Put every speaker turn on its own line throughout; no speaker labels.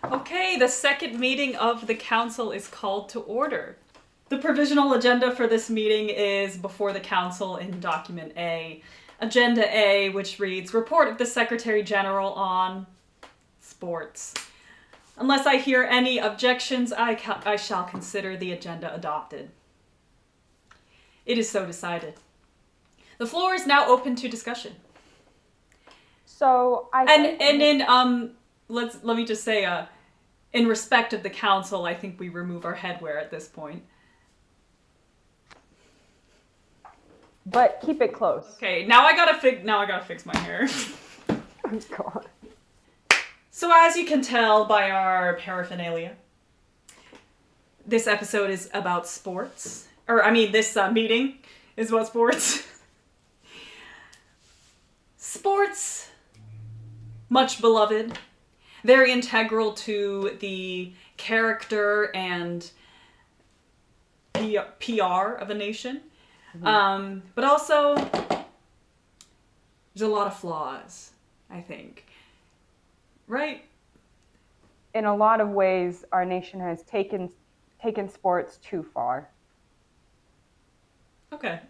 Okay, the second meeting of the council is called to order. The provisional agenda for this meeting is before the council in document A. Agenda A, which reads, Report of the Secretary General on sports. Unless I hear any objections, I shall consider the agenda adopted. It is so decided. The floor is now open to discussion.
So I
And
think
in let me just say in respect of the council, I think we remove our headwear at this point.
but keep it close.
Okay, now I gotta fix my hair.
Oh, God.
So as you can tell by our paraphernalia, this episode is about sports. This meeting is about sports. Sports, much beloved, very integral to the character and PR of a nation. But also, there's a lot of flaws, I think. Right?
In a lot of ways, our nation has taken sports too far.
Okay.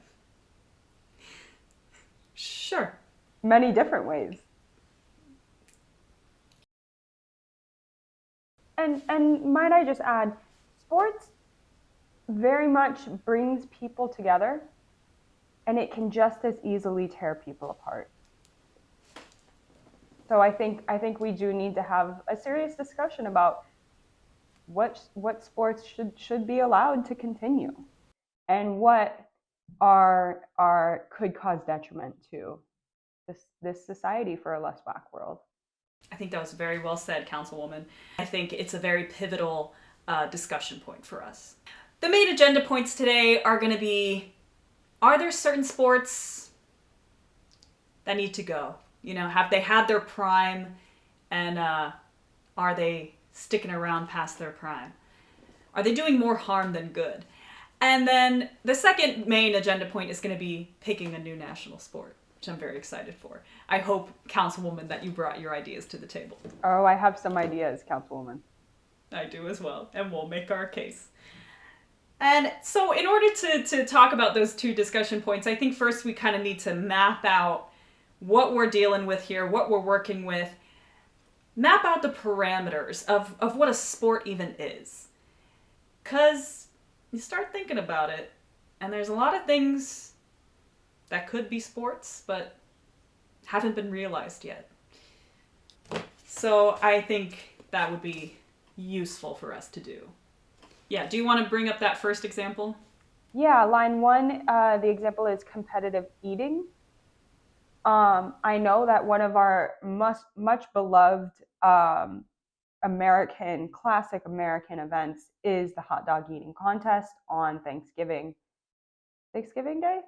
Sure.
Many different ways. And might I just add, sports very much brings people together, and it can just as easily tear people apart. So I think we do need to have a serious discussion about what sports should be allowed to continue, and what are could cause detriment to this society for a less Black world.
I think that was very well said, Councilwoman. I think it's a very pivotal discussion point for us. The main agenda points today are going to be, are there certain sports that need to go? You know, have they had their prime, and are they sticking around past their prime? Are they doing more harm than good? And then the second main agenda point is going to be picking a new national sport, which I'm very excited for. I hope, Councilwoman, that you brought your ideas to the table.
Oh, I have some ideas, Councilwoman.
I do as well, and we'll make our case. And so in order to talk about those two discussion points, I think first we kind of need to map out what we're dealing with here, what we're working with, map out the parameters of what a sport even is. Because you start thinking about it, and there's a lot of things that could be sports, but haven't been realized yet. So I think that would be useful for us to do. Yeah, do you want to bring up that first example?
Yeah, line one, the example is competitive eating. I know that one of our much beloved classic American events is the hot dog eating contest on Thanksgiving Day.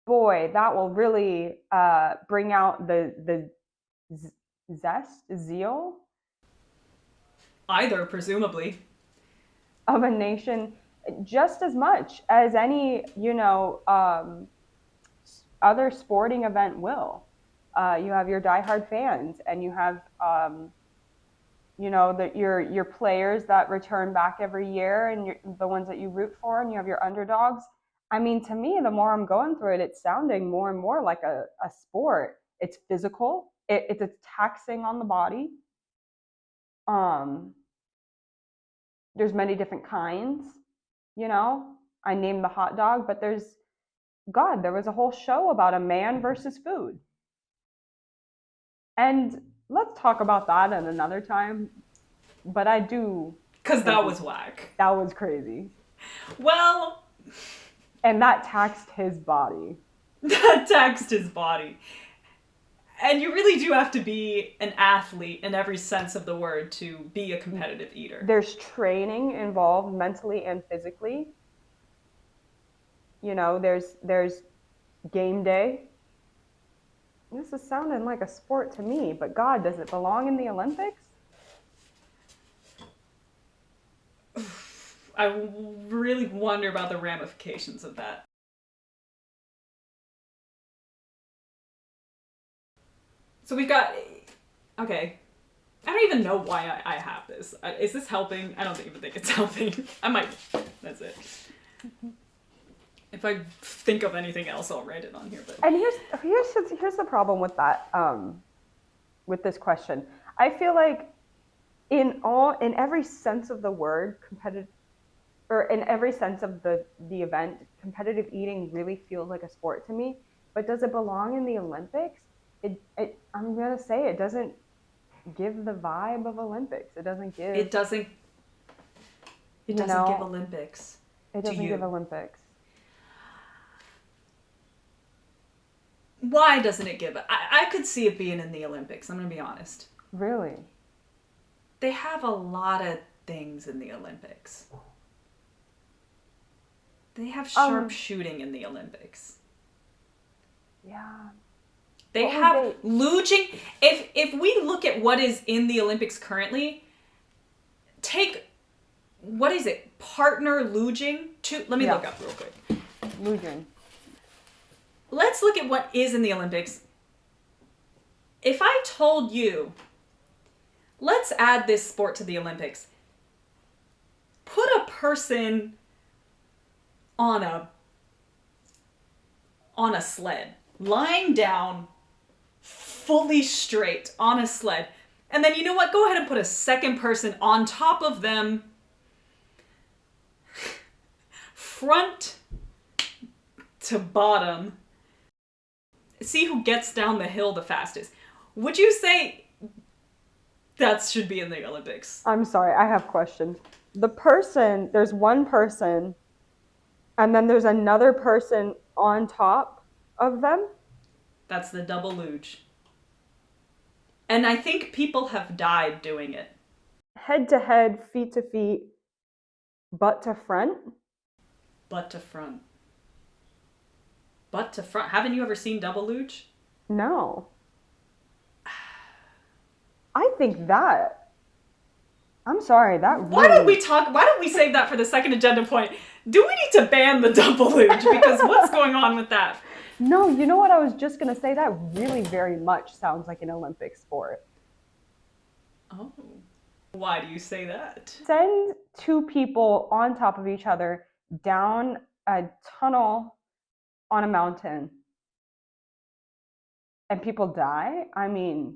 Boy, that will really bring out the zeal
Either, presumably.
of a nation just as much as any, other sporting event will. You have your diehard fans, and you have, your players that return back every year, and the ones that you root for, and you have your underdogs. I mean, to me, the more I'm going through it, it's sounding more and more like a sport. It's physical. It's taxing on the body. Um, there's many different kinds. I named the hot dog, but there was a whole show about a man versus food. And let's talk about that at another time. But I do.
Because that was whack.
That was crazy.
Well.
And that taxed his body.
That taxed his body. And you really do have to be an athlete in every sense of the word to be a competitive eater.
There's training involved mentally and physically. There's game day. This is sounding like a sport to me, but God, does it belong in the Olympics?
I really wonder about the ramifications of that. So we've got, okay, I don't even know why I have this. Is this helping? I don't even think it's helping. I might. That's it. If I think of anything else, I'll write it on here. But
And here's the problem with that, with this question. I feel like in every sense of the word, competitive, or in every sense of the event, competitive eating really feels like a sport to me. But does it belong in the Olympics? I'm gonna say it doesn't give the vibe of Olympics. It doesn't give.
it doesn't. It doesn't give Olympics.
It doesn't give Olympics.
Why doesn't it give it? I could see it being in the Olympics. I'm gonna be honest.
Really?
They have a lot of things in the Olympics. They have sharpshooting in the Olympics.
Yeah.
They have luging. If we look at what is in the Olympics currently, take, what is it? Partner luging? Let me look up real quick.
Luging.
Let's look at what is in the Olympics. If I told you, let's add this sport to the Olympics, put a person on a sled, lying down, fully straight on a sled, and then you know what? Go ahead and put a second person on top of them, front to bottom. See who gets down the hill the fastest. Would you say that should be in the Olympics?
I'm sorry, I have questions. There's one person, and then there's another person on top of them?
That's the double luge. And I think people have died doing it.
Head to head, feet to feet, butt to front?
Butt to front. Butt to front. Haven't you ever seen double luge?
No. I think that. I'm sorry, that really...
Why don't we save that for the second agenda point? Do we need to ban the double luge? Because what's going on with that?
No, you know what I was just going to say? That really very much sounds like an Olympic sport.
Oh. Why do you say that?
Send two people on top of each other down a tunnel on a mountain and people die? I mean,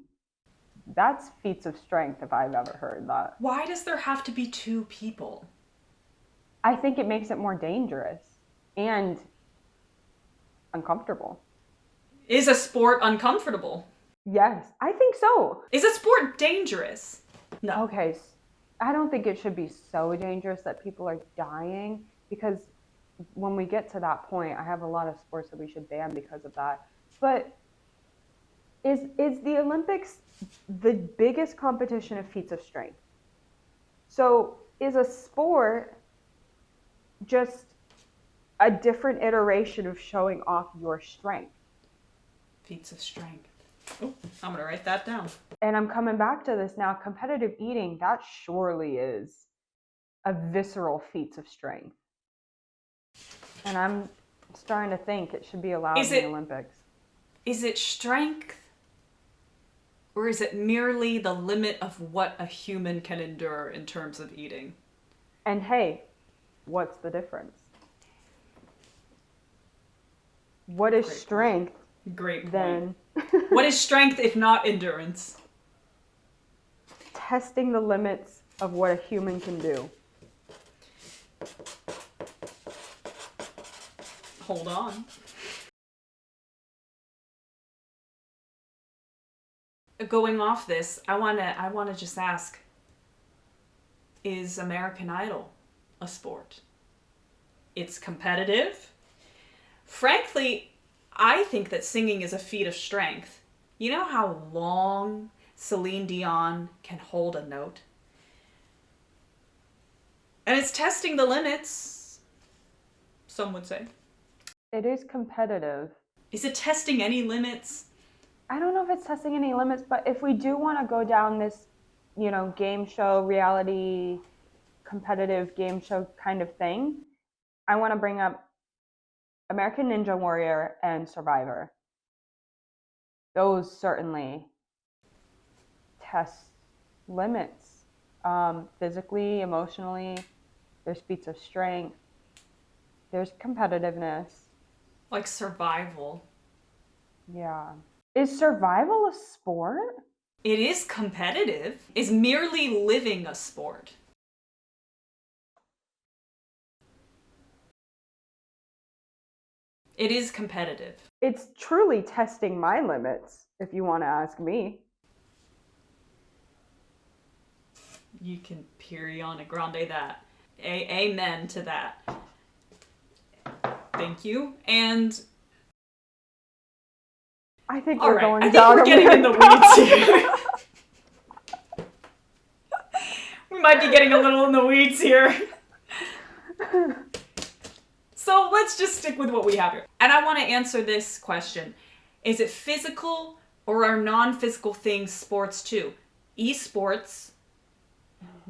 that's feats of strength if I've ever heard that.
Why does there have to be two people?
I think it makes it more dangerous and uncomfortable.
Is a sport uncomfortable?
Yes, I think so.
Is a sport dangerous? No.
Okay, I don't think it should be so dangerous that people are dying, because when we get to that point, I have a lot of sports that we should ban because of that. But is the Olympics the biggest competition of feats of strength? So is a sport just a different iteration of showing off your strength?
Feats of strength. Oh, I'm going to write that down.
And I'm coming back to this now. Competitive eating, that surely is a visceral feats of strength. And I'm starting to think it should be allowed in the Olympics.
Is it strength? Or is it merely the limit of what a human can endure in terms of eating?
And hey, what's the difference? What is strength?
Great point.
Then
what is strength if not endurance?
Testing the limits of what a human can do.
Hold on. Going off this, I wanna just ask, is American Idol a sport? It's competitive. Frankly, I think that singing is a feat of strength. You know how long Celine Dion can hold a note? And it's testing the limits, some would say.
It is competitive.
Is it testing any limits?
I don't know if it's testing any limits, but if we do want to go down this, game show, reality, competitive game show kind of thing, I want to bring up American Ninja Warrior and Survivor. Those certainly test limits, physically, emotionally. There's feats of strength. There's competitiveness.
Like survival.
Yeah. Is survival a sport?
It is competitive. Is merely living a sport? It is competitive.
It's truly testing my limits, if you want to ask me.
You can Ariana Grande that. Amen to that. Thank you. And
I think
all
we're
right,
going
I think
down
we're
a
getting in the
weird
weeds
path.
here. We might be getting a little in the weeds here. So let's just stick with what we have here. And I want to answer this question. Is it physical or are non-physical things sports too? Esports,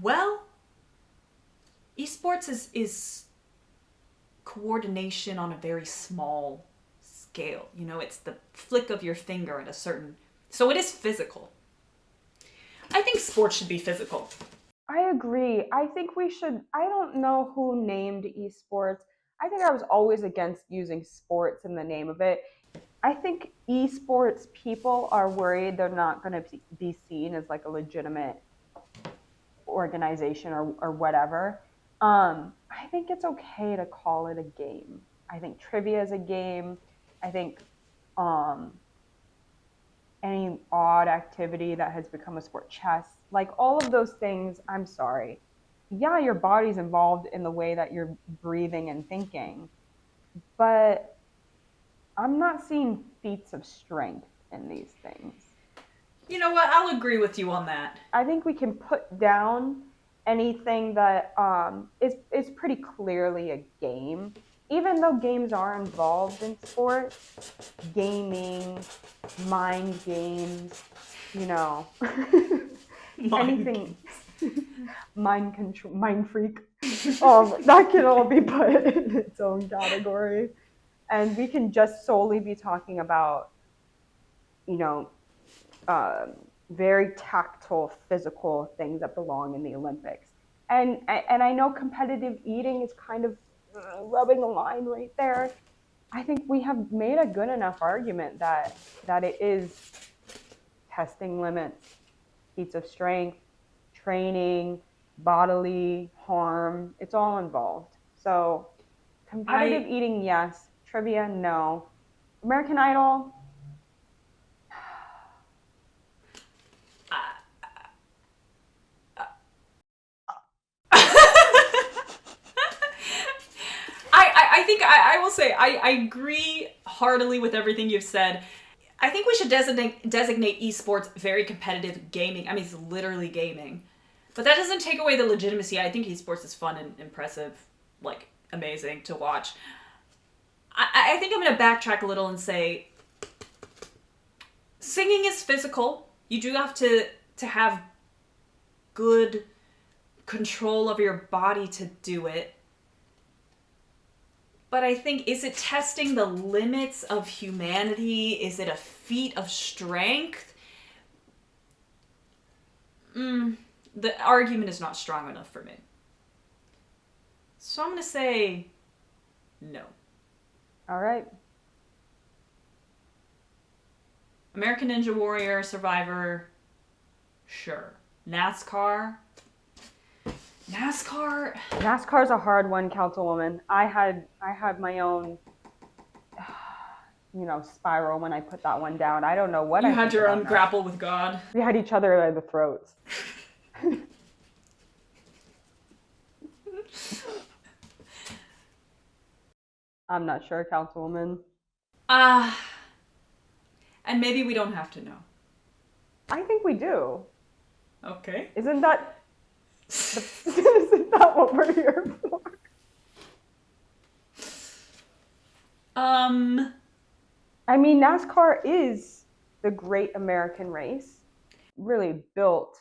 well, esports is coordination on a very small scale. You know, it's the flick of your finger at a certain... So it is physical. I think sports should be physical.
I agree. I think we should. I don't know who named esports. I think I was always against using sports in the name of it. I think esports people are worried they're not going to be seen as like a legitimate organization or whatever. I think it's okay to call it a game. I think trivia is a game. I think um, any odd activity that has become a sport, chess, like all of those things, I'm sorry. Yeah, your body's involved in the way that you're breathing and thinking, but I'm not seeing feats of strength in these things.
You know what? I'll agree with you on that.
I think we can put down anything that is pretty clearly a game. Even though games are involved in sports, gaming, mind games, you know, anything, mind control, mind freak, that can all be put in its own category. And we can just solely be talking about, you know, um, very tactile, physical things that belong in the Olympics. And I know competitive eating is kind of rubbing a line right there. I think we have made a good enough argument that it is testing limits, feats of strength, training, bodily harm. It's all involved. So competitive eating, yes. Trivia, no. American Idol,
I think I will say I agree heartily with everything you've said. I think we should designate esports very competitive gaming. I mean, it's literally gaming. But that doesn't take away the legitimacy. I think esports is fun and impressive, like amazing to watch. I think I'm going to backtrack a little and say singing is physical. You do have to have good control of your body to do it. But I think, is it testing the limits of humanity? Is it a feat of strength? The argument is not strong enough for me. So I'm going to say no.
all right.
American Ninja Warrior, Survivor, sure. NASCAR?
NASCAR's a hard one, Councilwoman. I had my own, spiral when I put that one down. I don't know what
You
I
had
think
your
about
own
that.
grapple with God.
We had each other by the throats. I'm not sure, Councilwoman.
And maybe we don't have to know.
I think we do.
Okay.
Isn't that what we're here for? I mean, NASCAR is the great American race, really built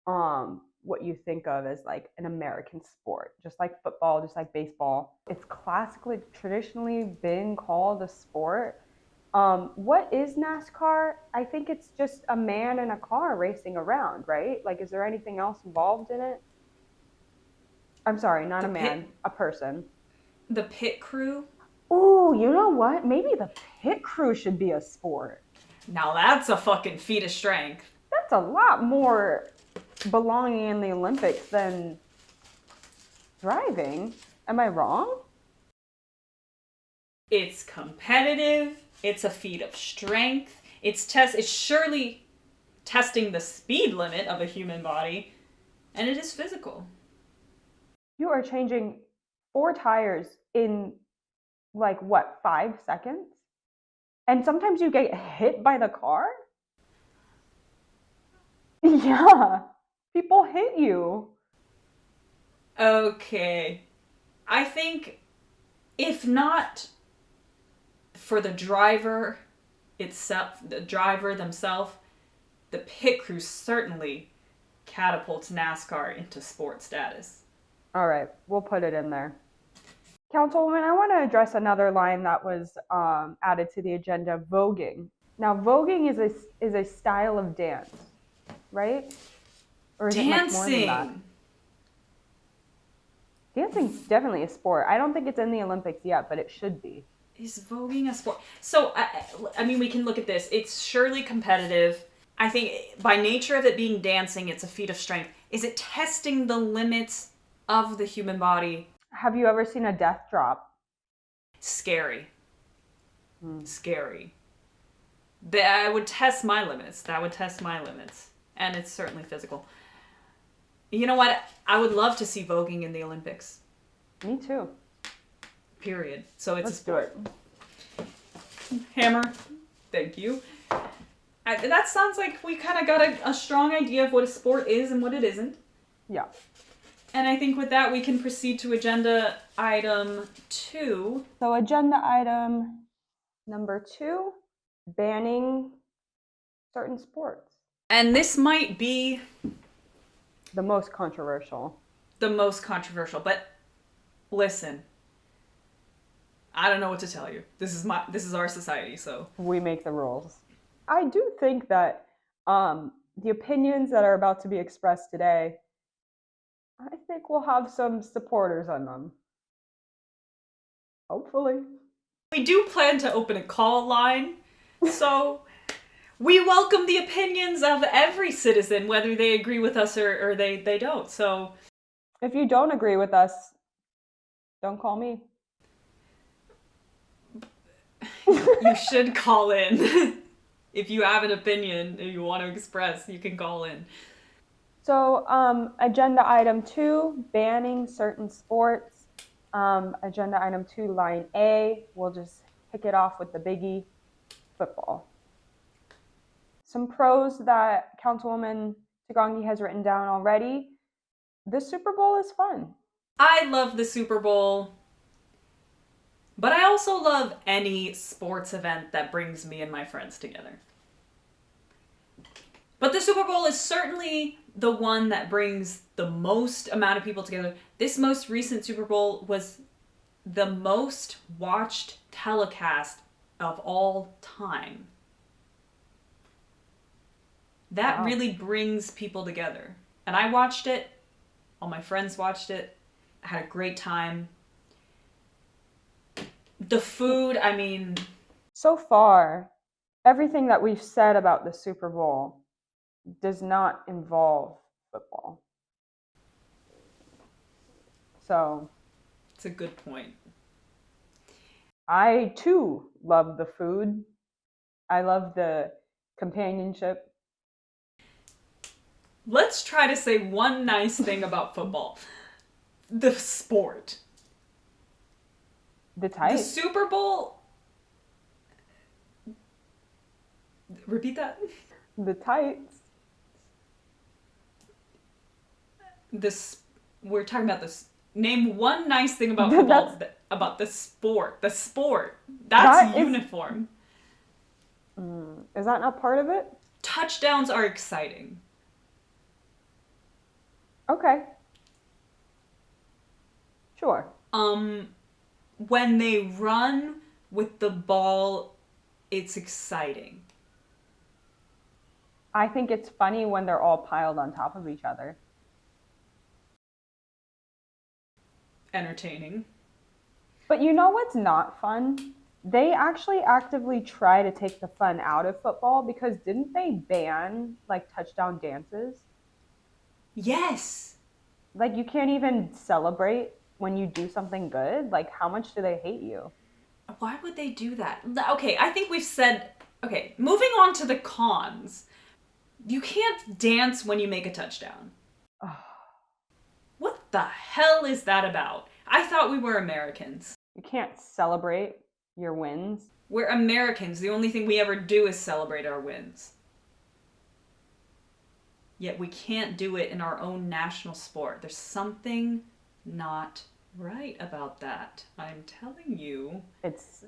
what you think of as like an American sport, just like football, just like baseball. It's classically, traditionally been called a sport. What is NASCAR? I think it's just a man in a car racing around, right? Like, is there anything else involved in it? I'm sorry, not
The
a
pit,
man, a person.
the pit crew.
Oh, you know what? Maybe the pit crew should be a sport.
Now that's a fucking feat of strength.
That's a lot more belonging in the Olympics than driving. Am I wrong?
It's competitive. It's a feat of strength. It's surely testing the speed limit of a human body, and it is physical.
You are changing four tires in like what, 5 seconds? And sometimes you get hit by the car? Yeah. People hit you.
Okay. I think if not for the driver itself, the driver themselves, the pit crew certainly catapults NASCAR into sport status.
All right, we'll put it in there. Councilwoman, I want to address another line that was added to the agenda, voguing. Now, voguing is a style of dance, right? Or is it much more than that?
Dancing!
Dancing's definitely a sport. I don't think it's in the Olympics yet, but it should be.
Is voguing a sport? So, I mean, we can look at this. It's surely competitive. I think by nature of it being dancing, it's a feat of strength. Is it testing the limits of the human body?
Have you ever seen a death drop?
Scary. Scary. I would test my limits. That would test my limits. And it's certainly physical. You know what? I would love to see voguing in the Olympics.
Me too.
Period. So it's
Let's
a sport. Do it. Hammer. Thank you. That sounds like we kind of got a strong idea of what a sport is and what it isn't.
Yeah.
And I think with that, we can proceed to agenda item 2.
So agenda item number 2, banning certain sports.
And this might be
The most controversial.
the most controversial, but listen. I don't know what to tell you. This is our society, so
We make the rules. I do think that the opinions that are about to be expressed today, I think we'll have some supporters on them. Hopefully.
we do plan to open a call line. So we welcome the opinions of every citizen, whether they agree with us or they don't. So
If you don't agree with us, don't call me.
you should call in. If you have an opinion and you want to express, you can call in.
So, agenda item 2, banning certain sports. Agenda item 2, line A, we'll just kick it off with the biggie, football. Some pros that Councilwoman Tagongi has written down already. The Super Bowl is fun.
I love the Super Bowl, but I also love any sports event that brings me and my friends together. But the Super Bowl is certainly the one that brings the most amount of people together. This most recent Super Bowl was the most watched telecast of all time. That
Wow.
really brings people together. And I watched it. All my friends watched it. I had a great time. The food, I mean,
So far, everything that we've said about the Super Bowl does not involve football. So,
it's a good point.
I too love the food. I love the companionship.
Let's try to say one nice thing about football. The sport.
The
The
tights.
Super Bowl. Repeat that.
The tights.
We're talking about this. Name one nice thing about football. About the sport. The sport. That's
That is-
uniform.
Is that not part of it?
Touchdowns are exciting.
Okay. Sure.
When they run with the ball it's exciting.
I think it's funny when they're all piled on top of each other.
Entertaining.
But you know what's not fun? They actually actively try to take the fun out of football because didn't they ban like touchdown dances?
Yes.
Like you can't even celebrate when you do something good. Like how much do they hate you?
Why would they do that? Okay, I think we've said. Okay, moving on to the cons. You can't dance when you make a touchdown. What the hell is that about? I thought we were Americans.
You can't celebrate your wins.
We're Americans. The only thing we ever do is celebrate our wins. Yet we can't do it in our own national sport. There's something not right about that. I'm telling you.
It's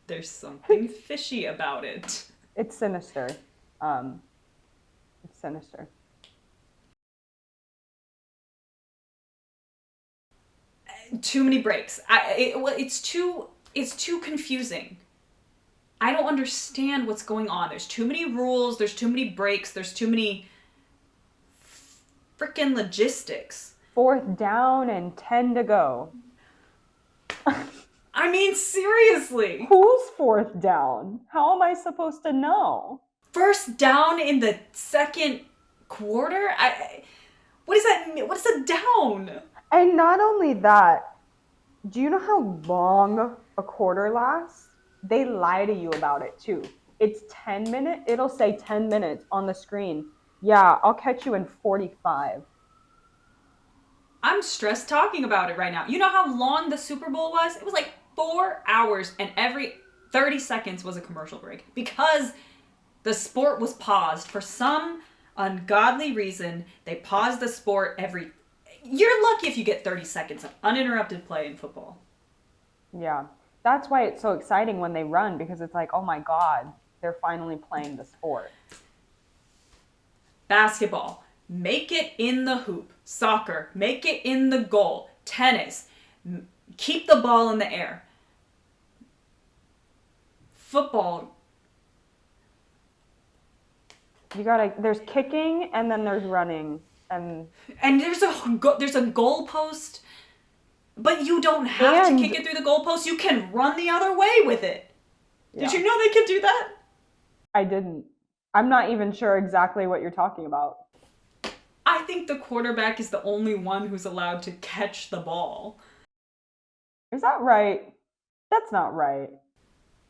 There's something fishy about it.
it's sinister. It's sinister.
Too many breaks. It's too confusing. I don't understand what's going on. There's too many rules, there's too many breaks, there's too many freaking logistics.
4th down and 10 to go.
I mean, seriously.
Who's 4th down? How am I supposed to know?
First down in the second quarter? What does that mean? What is a down?
And not only that, do you know how long a quarter lasts? They lie to you about it too. It's 10 minutes. It'll say 10 minutes on the screen. Yeah, I'll catch you in 45.
I'm stressed talking about it right now. You know how long the Super Bowl was? It was like 4 hours, and every 30 seconds was a commercial break because the sport was paused. For some ungodly reason, they paused the sport every... You're lucky if you get 30 seconds of uninterrupted play in football.
Yeah. That's why it's so exciting when they run because it's like, oh my God, they're finally playing the sport.
Basketball, make it in the hoop. Soccer, make it in the goal. Tennis, keep the ball in the air. Football,
There's kicking and then there's running and
there's a goalpost, but you don't have to kick it through the goalpost. You can run the other way with it.
Yeah.
Did you know they could do that?
I didn't. I'm not even sure exactly what you're talking about.
I think the quarterback is the only one who's allowed to catch the ball.
Is that right? That's not right.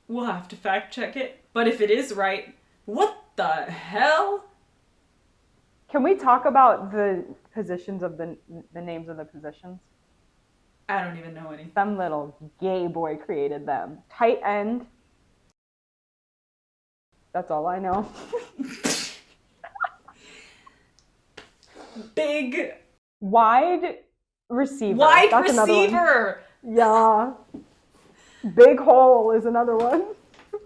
We'll have to fact check it. But if it is right, what the hell?
Can we talk about the positions of the names of the positions?
I don't even know any.
Some little gay boy created them. Tight end. That's all I know.
Big
Wide receiver.
wide
That's another one.
receiver.
Yeah. Big hole is another one.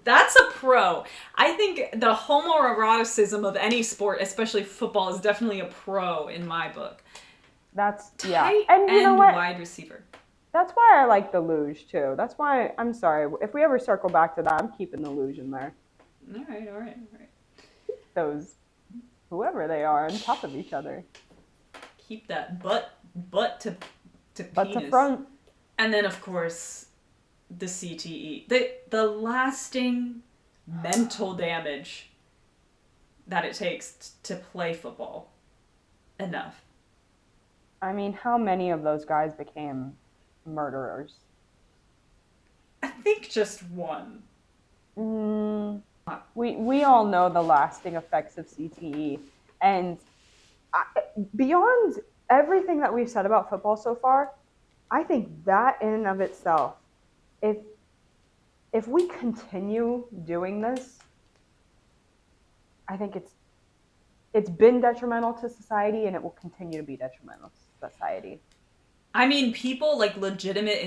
That's a pro. I think the homoeroticism of any sport, especially football, is definitely a pro in my book.
That's
Tight
And you know what?
wide receiver.
That's why I like the luge too. That's why I'm sorry. If we ever circle back to that, I'm keeping the luge in there.
All right.
Those whoever they are on top of each other.
Keep that butt to
Butt
penis.
to front.
And then of course the CTE. The lasting mental damage that it takes to play football. Enough.
I mean, how many of those guys became murderers?
I think just one.
We all know the lasting effects of CTE, and beyond everything that we've said about football so far, I think that in and of itself, if we continue doing this, I think it's been detrimental to society, and it will continue to be detrimental to society.
I mean, people like legitimate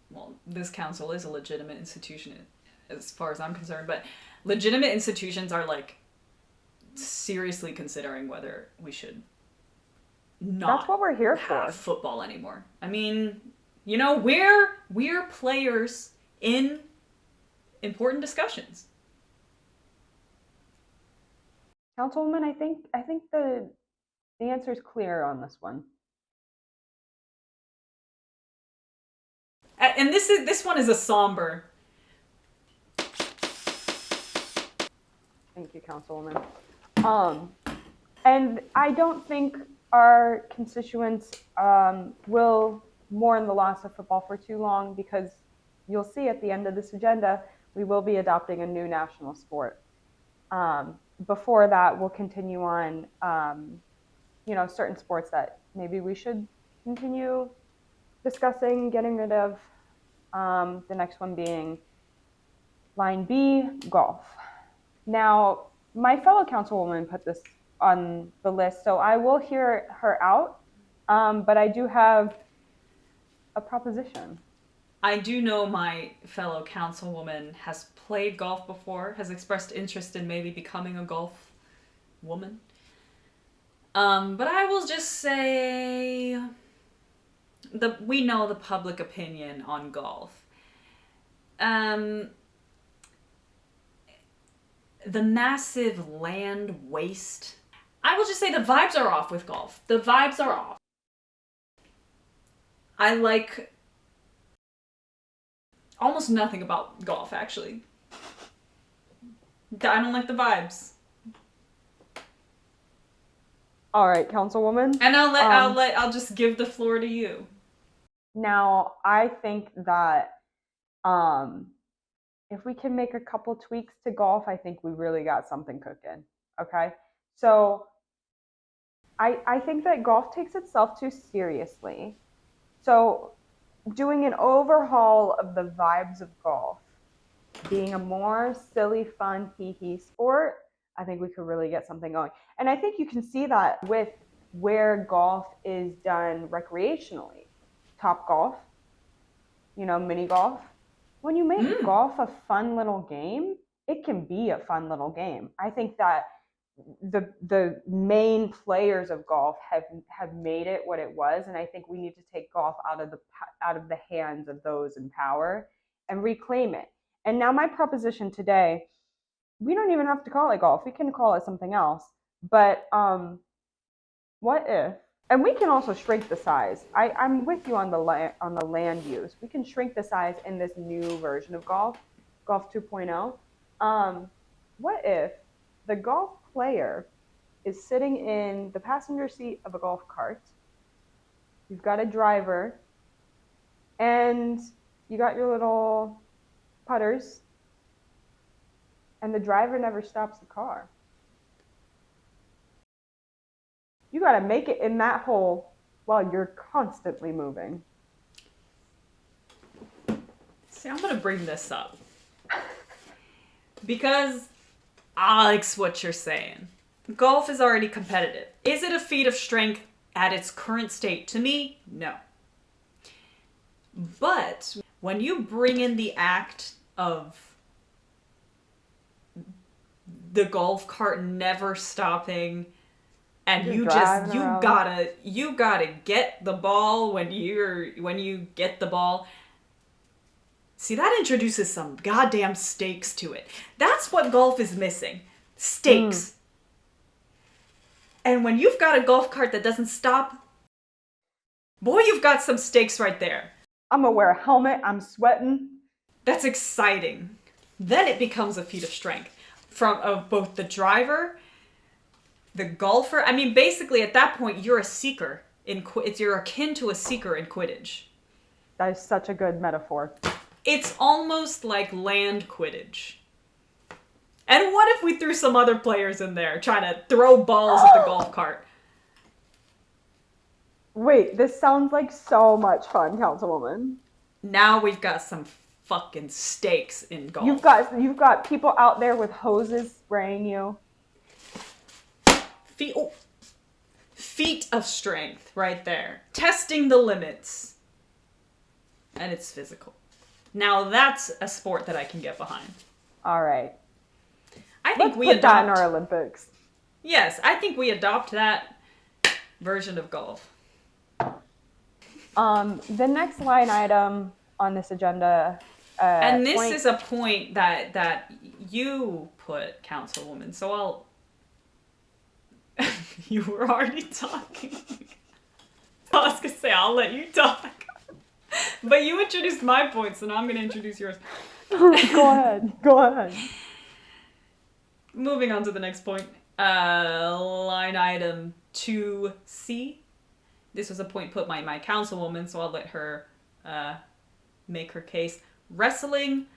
well, this council is a legitimate institution as far as I'm concerned, but legitimate institutions are like seriously considering whether we should not
That's what we're here
have
for.
football anymore. I mean, you know, we're players in important discussions.
Councilwoman, I think the answer is clear on this one.
And this one is a somber.
Thank you, Councilwoman. And I don't think our constituents will mourn the loss of football for too long, because you'll see at the end of this agenda, we will be adopting a new national sport. Before that, we'll continue on, certain sports that maybe we should continue discussing getting rid of. The next one being line B, golf. Now, my fellow councilwoman put this on the list, so I will hear her out, but I do have a proposition.
I do know my fellow councilwoman has played golf before, has expressed interest in maybe becoming a golf woman. But I will just say we know the public opinion on golf. The massive land waste. I will just say the vibes are off with golf. The vibes are off. I like almost nothing about golf, actually. I don't like the vibes.
All right, Councilwoman.
And I'll just give the floor to you.
Now, I think that if we can make a couple tweaks to golf, I think we really got something cooking. Okay? So I think that golf takes itself too seriously. So doing an overhaul of the vibes of golf, being a more silly, fun, hee-hee sport, I think we could really get something going. And I think you can see that with where golf is done recreationally. Top golf, mini golf. When you make golf a fun little game, it can be a fun little game. I think that the main players of golf have made it what it was, and I think we need to take golf out of the hands of those in power and reclaim it. And now my proposition today, we don't even have to call it golf. We can call it something else. But what if? And we can also shrink the size. I'm with you on the land use. We can shrink the size in this new version of golf, Golf 2.0. What if the golf player is sitting in the passenger seat of a golf cart? You've got a driver, and you got your little putters, and the driver never stops the car. You got to make it in that hole while you're constantly moving.
See, I'm going to bring this up. Because I like what you're saying. Golf is already competitive. Is it a feat of strength at its current state? To me, no. But when you bring in the act of the golf cart never stopping, and you gotta get the ball when you get the ball. See, that introduces some goddamn stakes to it. That's what golf is missing. Stakes. And when you've got a golf cart that doesn't stop, boy, you've got some stakes right there.
I'm gonna wear a helmet, I'm sweating.
That's exciting. Then it becomes a feat of strength from both the driver, the golfer. I mean, basically at that point, you're a seeker. You're akin to a seeker in Quidditch.
That is such a good metaphor.
It's almost like land Quidditch. And what if we threw some other players in there trying to throw balls at the golf cart?
Wait, this sounds like so much fun, Councilwoman.
Now we've got some fucking stakes in golf.
You've got people out there with hoses spraying you.
Feat of strength right there. Testing the limits. And it's physical. Now that's a sport that I can get behind.
All right.
I think
Let's put that in our Olympics.
Yes, I think we adopt that version of golf.
The next line item on this agenda
And this
point.
is a point that you put, Councilwoman. So I'll. You were already talking. I was gonna say I'll let you talk, but you introduced my point, so now I'm gonna introduce yours.
Go ahead. Go ahead.
Moving on to the next point. Line item 2C. This was a point put by my councilwoman, so I'll let her make her case. Wrestling,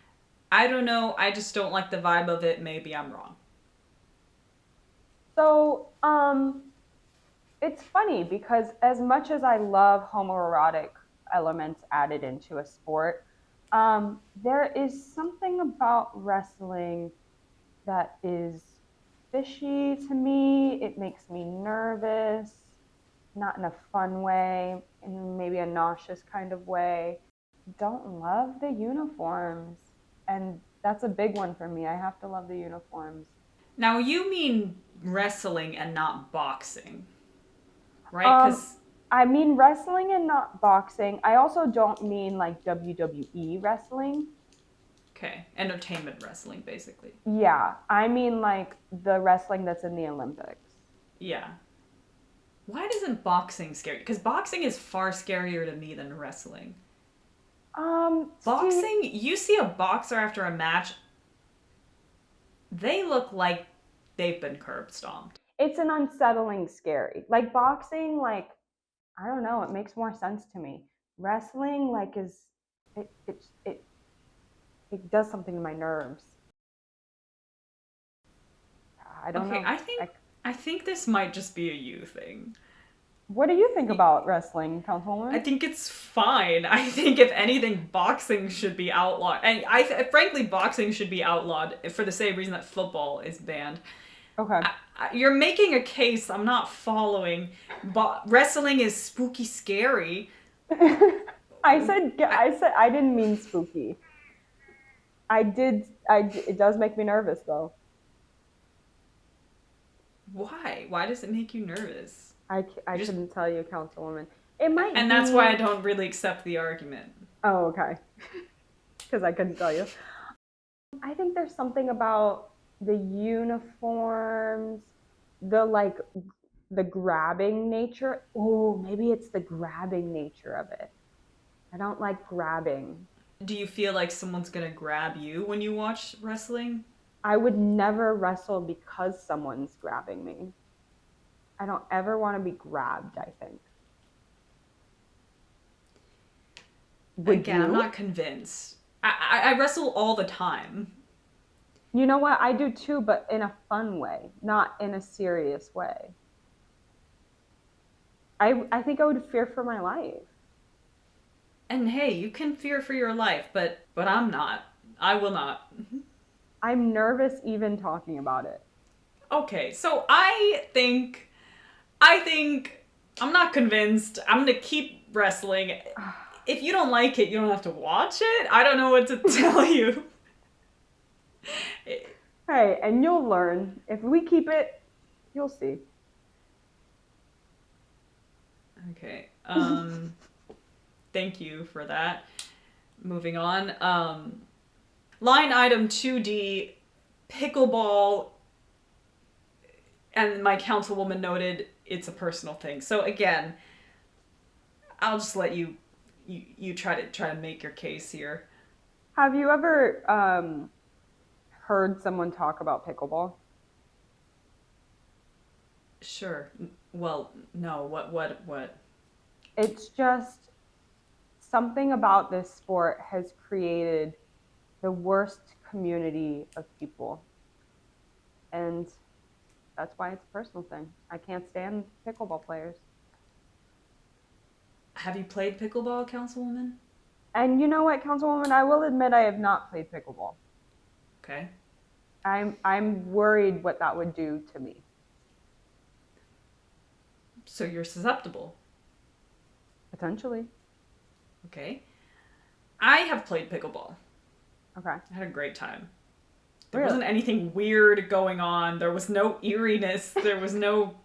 I don't know. I just don't like the vibe of it. Maybe I'm wrong.
So, it's funny because as much as I love homoerotic elements added into a sport, there is something about wrestling that is fishy to me. It makes me nervous, not in a fun way, in maybe a nauseous kind of way. Don't love the uniforms. And that's a big one for me. I have to love the uniforms.
Now, you mean wrestling and not boxing, right? Because
I mean wrestling and not boxing. I also don't mean like WWE wrestling.
okay, entertainment wrestling, basically.
Yeah, I mean like the wrestling that's in the Olympics.
Yeah. Why doesn't boxing scare you? Because boxing is far scarier to me than wrestling. Boxing, you see a boxer after a match, they look like they've been curb stomped.
It's an unsettling scary. Like boxing, like I don't know, it makes more sense to me. Wrestling, like is it it does something to my nerves. I don't
Okay,
know.
I think this might just be a you thing.
What do you think about wrestling,
I
Councilwoman?
think it's fine. I think if anything, boxing should be outlawed. And frankly, boxing should be outlawed for the same reason that football is banned.
Okay.
You're making a case I'm not following. But wrestling is spooky, scary.
I said I didn't mean spooky. It does make me nervous though.
Why? Why does it make you nervous?
I
Just-
couldn't tell you, Councilwoman. It might
And
be...
that's why I don't really accept the argument.
Oh, okay. Because I couldn't tell you. I think there's something about the uniforms, the grabbing nature. Oh, maybe it's the grabbing nature of it. I don't like grabbing.
Do you feel like someone's gonna grab you when you watch wrestling?
I would never wrestle because someone's grabbing me. I don't ever want to be grabbed, I think.
Again, I'm not convinced. I wrestle all the time.
You know what? I do too, but in a fun way, not in a serious way. I think I would fear for my life.
And hey, you can fear for your life, but I'm not. I will not.
I'm nervous even talking about it.
Okay, so I think I'm not convinced. I'm gonna keep wrestling. If you don't like it, you don't have to watch it. I don't know what to tell you.
Hey, and you'll learn. If we keep it, you'll see.
Okay. Thank you for that. Moving on. Line item 2D, pickleball. And my councilwoman noted it's a personal thing. So again, I'll just let you try to make your case here.
Have you ever heard someone talk about pickleball?
Sure. Well, no. What?
It's just something about this sport has created the worst community of people. And that's why it's a personal thing. I can't stand pickleball players.
Have you played pickleball, councilwoman?
And you know what, Councilwoman? I will admit I have not played pickleball.
Okay.
I'm worried what that would do to me.
So you're susceptible.
Potentially.
Okay. I have played pickleball.
Okay.
I had a great time. There
Really?
wasn't anything weird going on. There was no eeriness. There was no...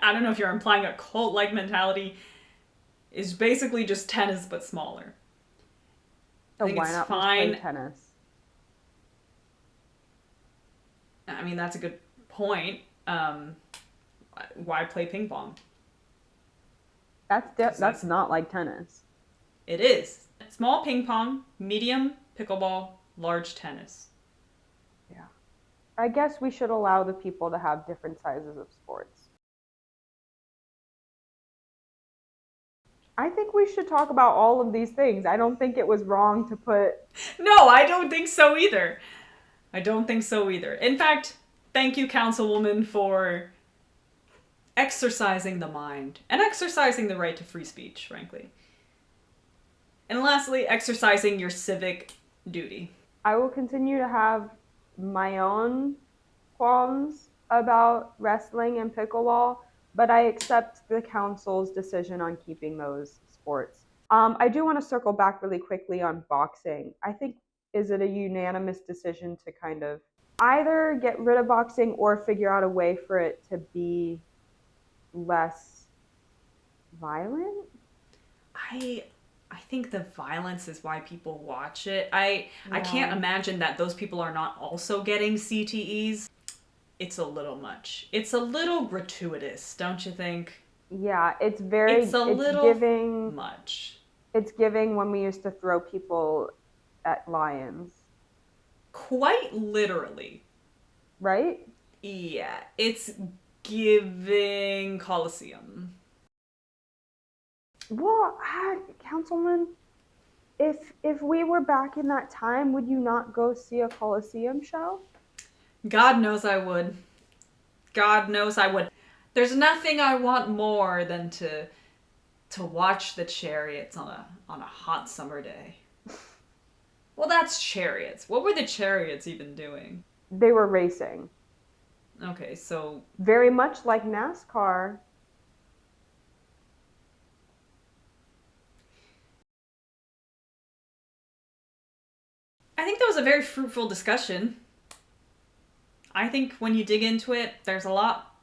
I don't know if you're implying a cult-like mentality. It's basically just tennis, but smaller.
So
think
why
it's
not just
fine.
play tennis?
I mean, that's a good point. Why play ping pong?
That's not like tennis.
It is. Small ping pong, medium pickleball, large tennis.
Yeah. I guess we should allow the people to have different sizes of sports. I think we should talk about all of these things. I don't think it was wrong to put.
No, I don't think so either. I don't think so either. In fact, thank you, Councilwoman, for exercising the mind and exercising the right to free speech, frankly. And lastly, exercising your civic duty.
I will continue to have my own qualms about wrestling and pickleball, but I accept the council's decision on keeping those sports. I do want to circle back really quickly on boxing. I think, is it a unanimous decision to kind of either get rid of boxing or figure out a way for it to be less violent?
I think the violence is why people watch it. I can't imagine that those people are not also getting CTEs. It's a little much. It's a little gratuitous, don't you think?
Yeah, it's
giving much.
It's giving when we used to throw people at lions.
Quite literally.
Right?
Yeah, it's giving Coliseum.
Well, Councilman, if we were back in that time, would you not go see a Coliseum show?
God knows I would. God knows I would. There's nothing I want more than to watch the Chariots on a hot summer day. Well, that's Chariots. What were the Chariots even doing?
They were racing.
Okay, so
very much like NASCAR.
I think that was a very fruitful discussion. I think when you dig into it, there's a lot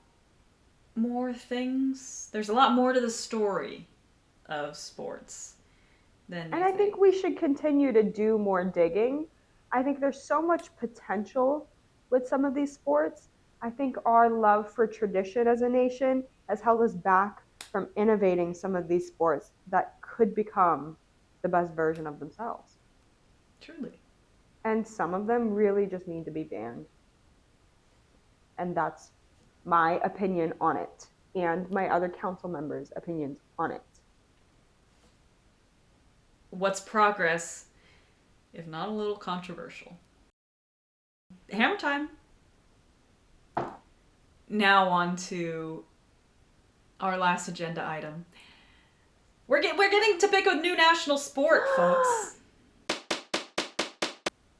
more things. There's a lot more to the story of sports than
And I think we should continue to do more digging. I think there's so much potential with some of these sports. I think our love for tradition as a nation has held us back from innovating some of these sports that could become the best version of themselves.
Truly.
And some of them really just need to be banned. And that's my opinion on it, and my other council members' opinions on it.
What's progress, if not a little controversial? Hammer time. Now on to our last agenda item. We're getting to pick a new national sport, folks.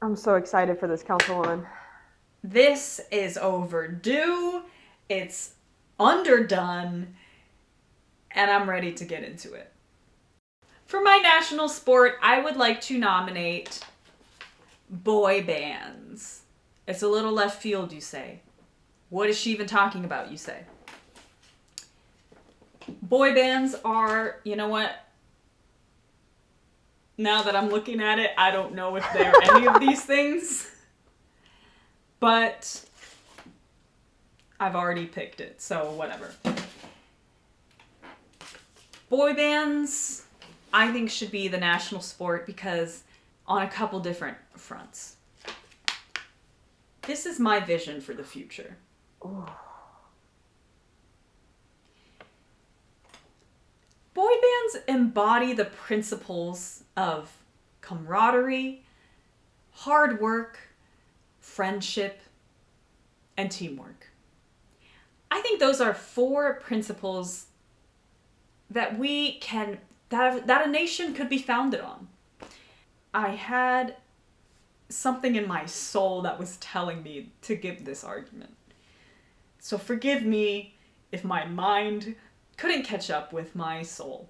I'm so excited for this, Councilwoman.
This is overdue. It's underdone. And I'm ready to get into it. For my national sport, I would like to nominate boy bands. It's a little left field, you say. What is she even talking about, you say? Boy bands are, you know what? Now that I'm looking at it, I don't know if they're any of these things. But I've already picked it, so whatever. Boy bands, I think, should be the national sport because on a couple different fronts. This is my vision for the future.
Ooh.
Boy bands embody the principles of camaraderie, hard work, friendship, and teamwork. I think those are 4 principles that that a nation could be founded on. I had something in my soul that was telling me to give this argument. So forgive me if my mind couldn't catch up with my soul.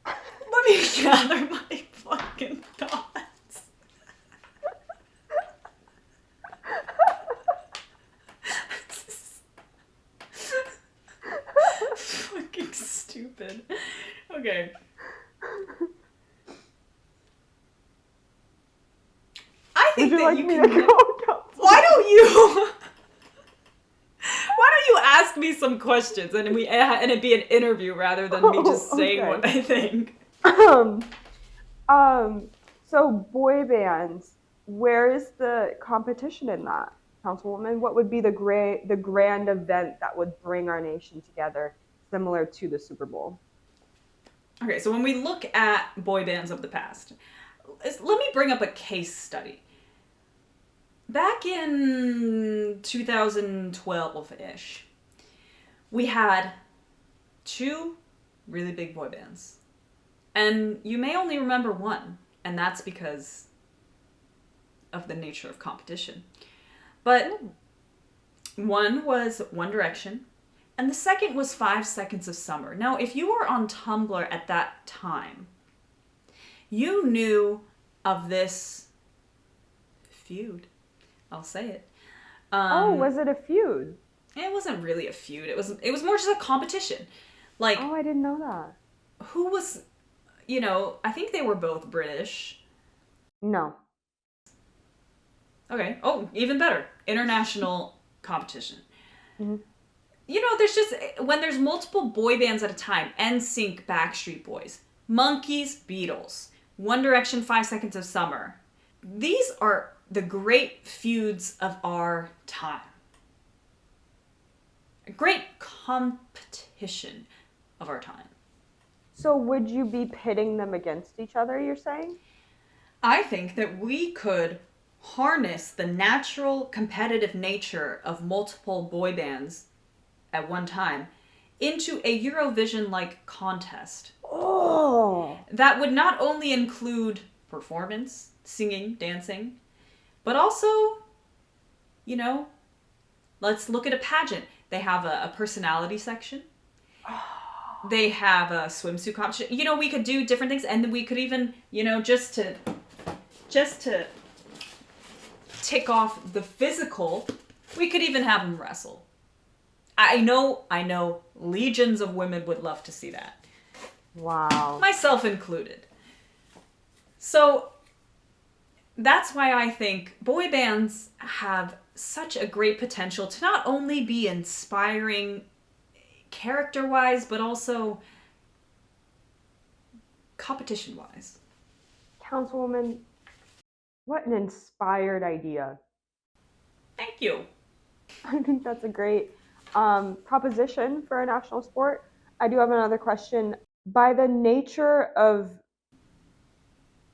Let me gather my fucking thoughts. Fucking stupid. Okay. I
Would
think
you
that
like
you
me to
can.
go?
Why don't you? Why don't you ask me some questions and it be an interview rather than me just
Oh,
saying
okay.
what I think?
Um, so boy bands, where is the competition in that, Councilwoman? What would be the grand event that would bring our nation together, similar to the Super Bowl?
Okay, so when we look at boy bands of the past, let me bring up a case study. Back in 2012 ish, we had two really big boy bands. And you may only remember one, and that's because of the nature of competition. But one was One Direction, and the second was 5 Seconds of Summer. Now, if you were on Tumblr at that time, you knew of this feud. I'll say it.
Oh,
Um,
was it a feud?
it wasn't really a feud. It was more just a competition. Like,
Oh, I didn't know that.
who was, I think they were both British.
No.
Okay. Oh, even better. International competition.
Hmm.
There's just when there's multiple boy bands at a time, NSYNC, Backstreet Boys, Monkeys, Beatles, One Direction, 5 Seconds of Summer. These are the great feuds of our time. A great competition of our time.
So would you be pitting them against each other, you're saying?
I think that we could harness the natural competitive nature of multiple boy bands at one time into a Eurovision like contest
Oh.
that would not only include performance, singing, dancing, but also, you know, let's look at a pageant. They have a personality section. They have a swimsuit competition. We could do different things, and we could even, just to tick off the physical, we could even have them wrestle. I know, legions of women would love to see that.
Wow.
Myself included. So that's why I think boy bands have such a great potential to not only be inspiring character-wise, but also competition-wise.
Councilwoman, what an inspired idea.
Thank you.
I think that's a great proposition for a national sport. I do have another question. By the nature of,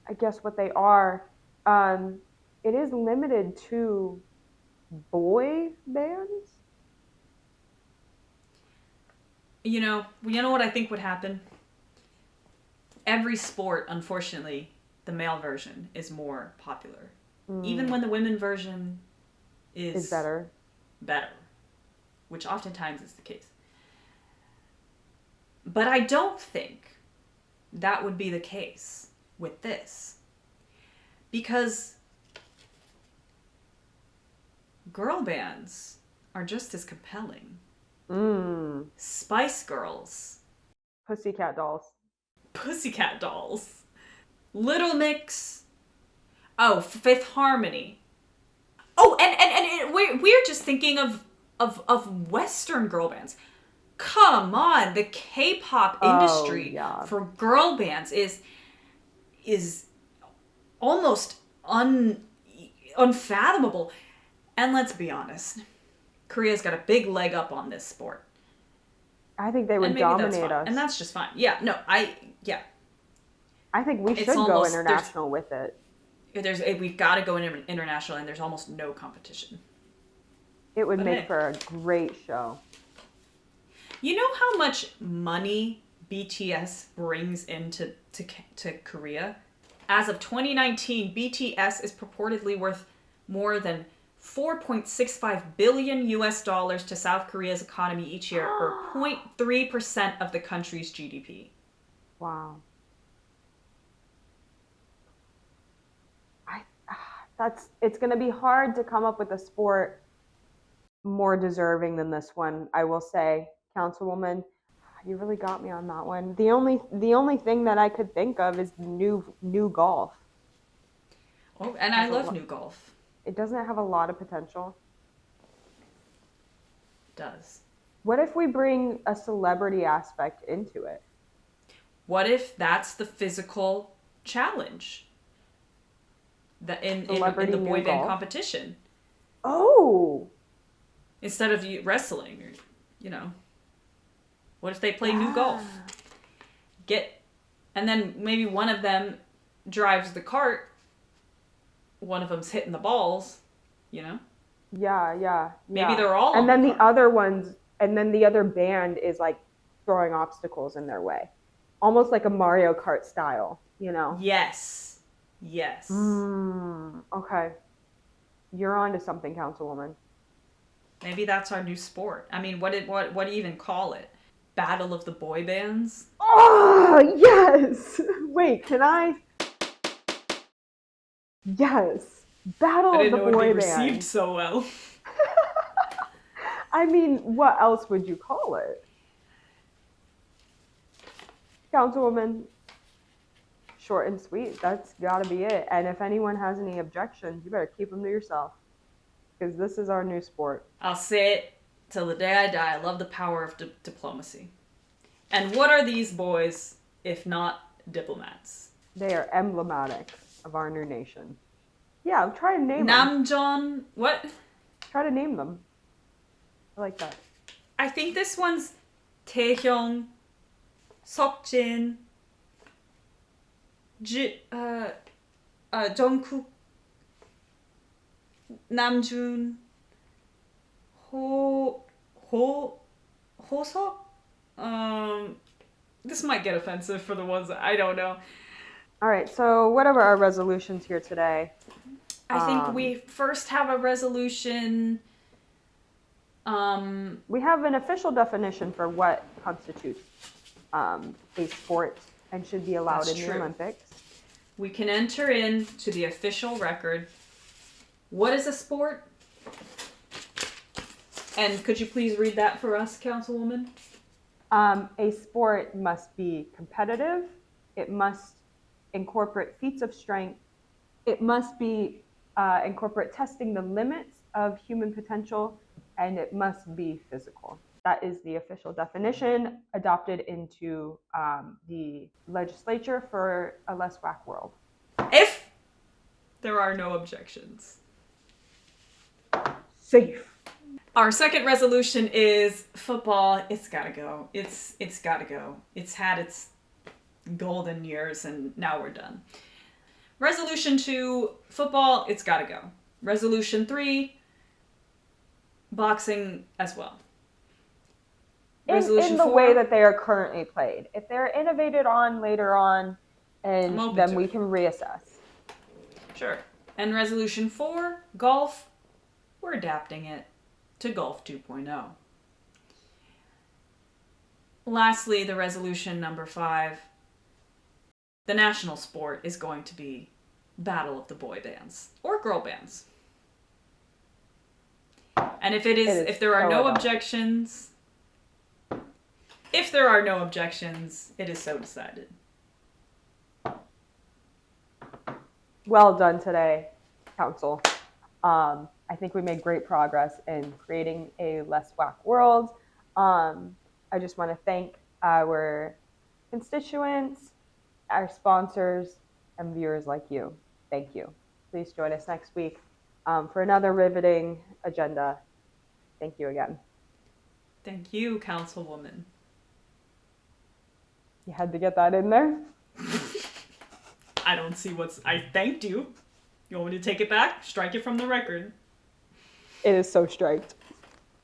I guess, what they are, um, it is limited to boy bands?
You know what I think would happen? Every sport, unfortunately, the male version is more popular. Even when the women version
Is
is
better.
better, which oftentimes is the case. But I don't think that would be the case with this. Because girl bands are just as compelling. Spice Girls,
Pussycat dolls.
Pussycat Dolls, Little Mix, oh, Fifth Harmony. Oh, and we're just thinking of Western girl bands. Come on, the K-pop industry
yeah.
for girl bands is almost unfathomable. And let's be honest, Korea's got a big leg up on this sport.
I think they
And
would
maybe that's
dominate
fine.
us.
And that's just fine. Yeah, no,
I think we
It's
should go
almost-
international with it.
we've got to go international, and there's almost no competition.
It would
But
make
hey.
for a great show.
You know how much money BTS brings into to Korea? As of 2019, BTS is purportedly worth more than 4.65 billion US dollars to South Korea's economy each year, or 0.3% of the country's GDP.
Wow. It's going to be hard to come up with a sport more deserving than this one, I will say, Councilwoman. You really got me on that one. The only thing that I could think of is new golf.
Oh, and I love new golf.
It doesn't have a lot of potential.
It does.
What if we bring a celebrity aspect into it?
What if that's the physical challenge? In the boy band competition.
Oh!
Instead of wrestling, or, what if they play new golf? And then maybe one of them drives the cart, one of them's hitting the balls,
Yeah.
Maybe they're all
and
on
then
the
the
cart.
other band is like throwing obstacles in their way. Almost like a Mario Kart style,
Yes.
Okay. You're on to something, Councilwoman.
Maybe that's our new sport. I mean, what do you even call it? Battle of the boy bands?
Oh, yes! Wait, can I? Yes. Battle
I
of
didn't
the
know it'd
boy
be received
band.
so well.
I mean, what else would you call it? Councilwoman, short and sweet. That's gotta be it. And if anyone has any objections, you better keep them to yourself. Because this is our new sport.
I'll say it till the day I die. I love the power of diplomacy. And what are these boys if not diplomats?
They are emblematic of our new nation. Yeah, try to name them.
Namjoon, what?
Try to name them. I like that.
I think this one's Taehyung, Seokjin, Jungkook, Namjoon, Hoseok. This might get offensive for the ones that I don't know.
All right, so what are our resolutions here today?
I think we first have a resolution.
We have an official definition for what constitutes a sport and should be allowed in the Olympics.
We can enter into the official record. What is a sport? And could you please read that for us, Councilwoman?
A sport must be competitive. It must incorporate feats of strength. It must be incorporate testing the limits of human potential, and it must be physical. That is the official definition adopted into the legislature for a less whack world.
If there are no objections.
Safe.
Our second resolution is football. It's gotta go. It's gotta go. It's had its golden years and now we're done. Resolution 2, football, it's gotta go. Resolution 3, boxing as well.
In the way that they are currently played. If they're innovated on later on, and then we can reassess.
Sure. And resolution 4, golf, we're adapting it to Golf 2.0. Lastly, the resolution number 5, the national sport is going to be Battle of the Boy Bands or Girl Bands. And if there are no objections, it is so decided.
Well done today, Council. I think we made great progress in creating a less whack world. I just want to thank our constituents, our sponsors, and viewers like you. Thank you. Please join us next week for another riveting agenda. Thank you again.
Thank you, Councilwoman.
You had to get that in there?
I don't see I thanked you. You want me to take it back? Strike it from the record.
It is so striked.